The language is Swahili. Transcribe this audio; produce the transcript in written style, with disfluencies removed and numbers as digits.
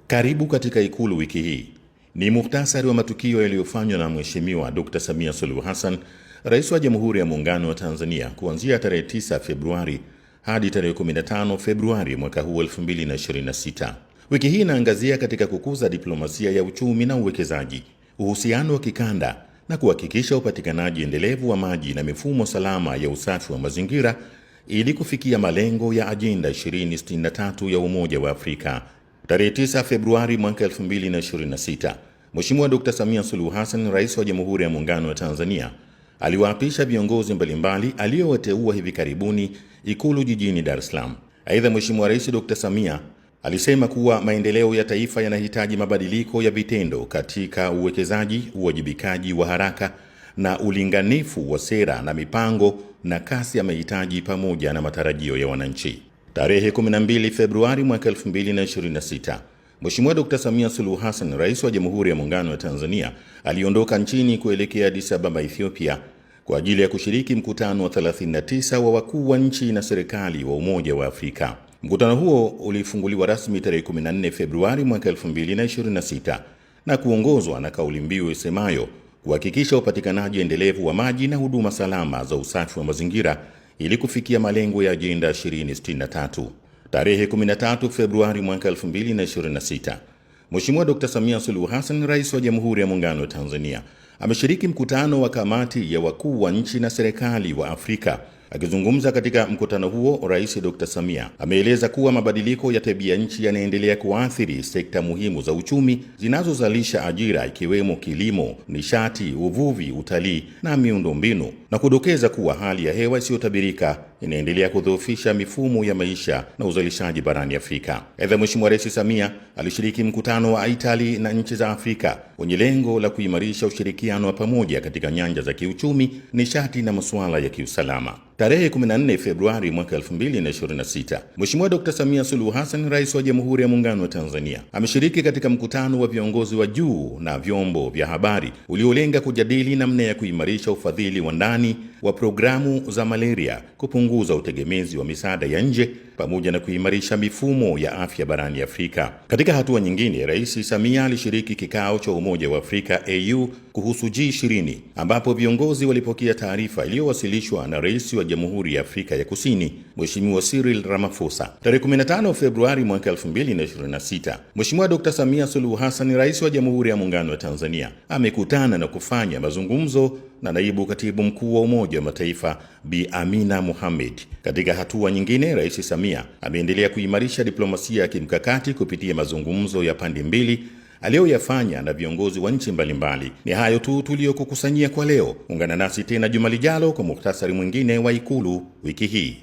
Karibu katika Ikulu wiki hii. Ni muhtasari wa matukio yaliyofanywa na Mheshimiwa Dr. Samia Suluhu Hassan, Rais wa Jamhuri ya Muungano wa Tanzania, kuanzia tarehe 9 Februari hadi tarehe 15 Februari mwaka huu 2026. Wiki hii inaangazia katika kukuza diplomasia ya uchumi na uwekezaji, uhusiano wa kikanda na kuhakikisha upatikanaji endelevu wa maji na mifumo salama ya usafi wa mazingira ili kufikia malengo ya Ajenda 2063 ya Umoja wa Afrika. Tarehe 9 Februari mwaka 2026, Mheshimiwa Dr. Samia Suluhu Hassan, Rais wa Jamhuri ya Muungano wa Tanzania, aliwaapisha viongozi mbalimbali aliowateua hivi karibuni Ikulu jijini Dar es Salaam. Aidha, Mheshimiwa Rais Dr. Samia alisema kuwa maendeleo ya taifa yanahitaji mabadiliko ya vitendo katika uwekezaji, uwajibikaji wa haraka na ulinganifu wa sera na mipango na kasi ya mahitaji pamoja na matarajio ya wananchi. Tarehe 12 Februari mwaka 2026, Mheshimiwa Dr. Samia Suluhu Hassan, Rais wa Jamhuri ya Muungano wa Tanzania, aliondoka nchini kuelekea Addis Ababa, Ethiopia, kwa ajili ya kushiriki mkutano wa 39 wa wakuu wa nchi na serikali wa Umoja wa Afrika. Mkutano huo ulifunguliwa rasmi tarehe 14 Februari mwaka 2026 na kuongozwa na kauli mbiu isemayo kuhakikisha upatikanaji endelevu wa maji na huduma salama za usafi wa mazingira ili kufikia malengo ya Ajenda 2063. Tarehe 13 Februari mwaka 2026, Mheshimiwa Dr. Samia Suluhu Hassan, Rais wa Jamhuri ya Muungano wa Tanzania, ameshiriki mkutano wa kamati ya wakuu wa nchi na serikali wa Afrika. Akizungumza katika mkutano huo, Rais Dr. Samia ameeleza kuwa mabadiliko ya tabia nchi yanaendelea kuathiri sekta muhimu za uchumi zinazozalisha ajira, ikiwemo kilimo, nishati, uvuvi, utalii na miundombinu, na kudokeza kuwa hali ya hewa isiyotabirika inaendelea kudhoofisha mifumo ya maisha na uzalishaji barani Afrika. Aidha, Mheshimiwa Rais Samia alishiriki mkutano wa Italy na nchi za Afrika wenye lengo la kuimarisha ushirikiano wa pamoja katika nyanja za kiuchumi, nishati na masuala ya kiusalama. Tarehe 14 Februari mwaka 2026, Mheshimiwa Dr. Samia Suluhu Hassan, Rais wa Jamhuri ya Muungano wa Tanzania, ameshiriki katika mkutano wa viongozi wa juu na vyombo vya habari uliolenga kujadili namna ya kuimarisha ufadhili wa ndani wa programu za malaria, kupunguza utegemezi wa misaada ya nje pamoja na kuimarisha mifumo ya afya barani Afrika. Katika hatua nyingine, Rais Samia alishiriki kikao cha Umoja wa Afrika AU kuhusu G20 ambapo viongozi walipokea taarifa iliyowasilishwa na Rais wa Jamhuri ya Afrika ya Kusini, Mheshimiwa Cyril Ramaphosa. Tarehe 15 Februari mwaka 2026, Mheshimiwa Dr. Samia Suluhu Hassan, Rais wa Jamhuri ya Muungano wa Tanzania, amekutana na kufanya mazungumzo na Naibu Katibu Mkuu wa Umoja wa Mataifa Bi Amina Mohamed. Katika hatua nyingine, Rais Samia ameendelea kuimarisha diplomasia ya kimkakati kupitia mazungumzo ya pande mbili aliyoyafanya na viongozi wa nchi mbalimbali. Ni hayo tu tuliyokukusanyia kwa leo. Ungana nasi tena juma lijalo kwa muhtasari mwingine wa Ikulu wiki hii.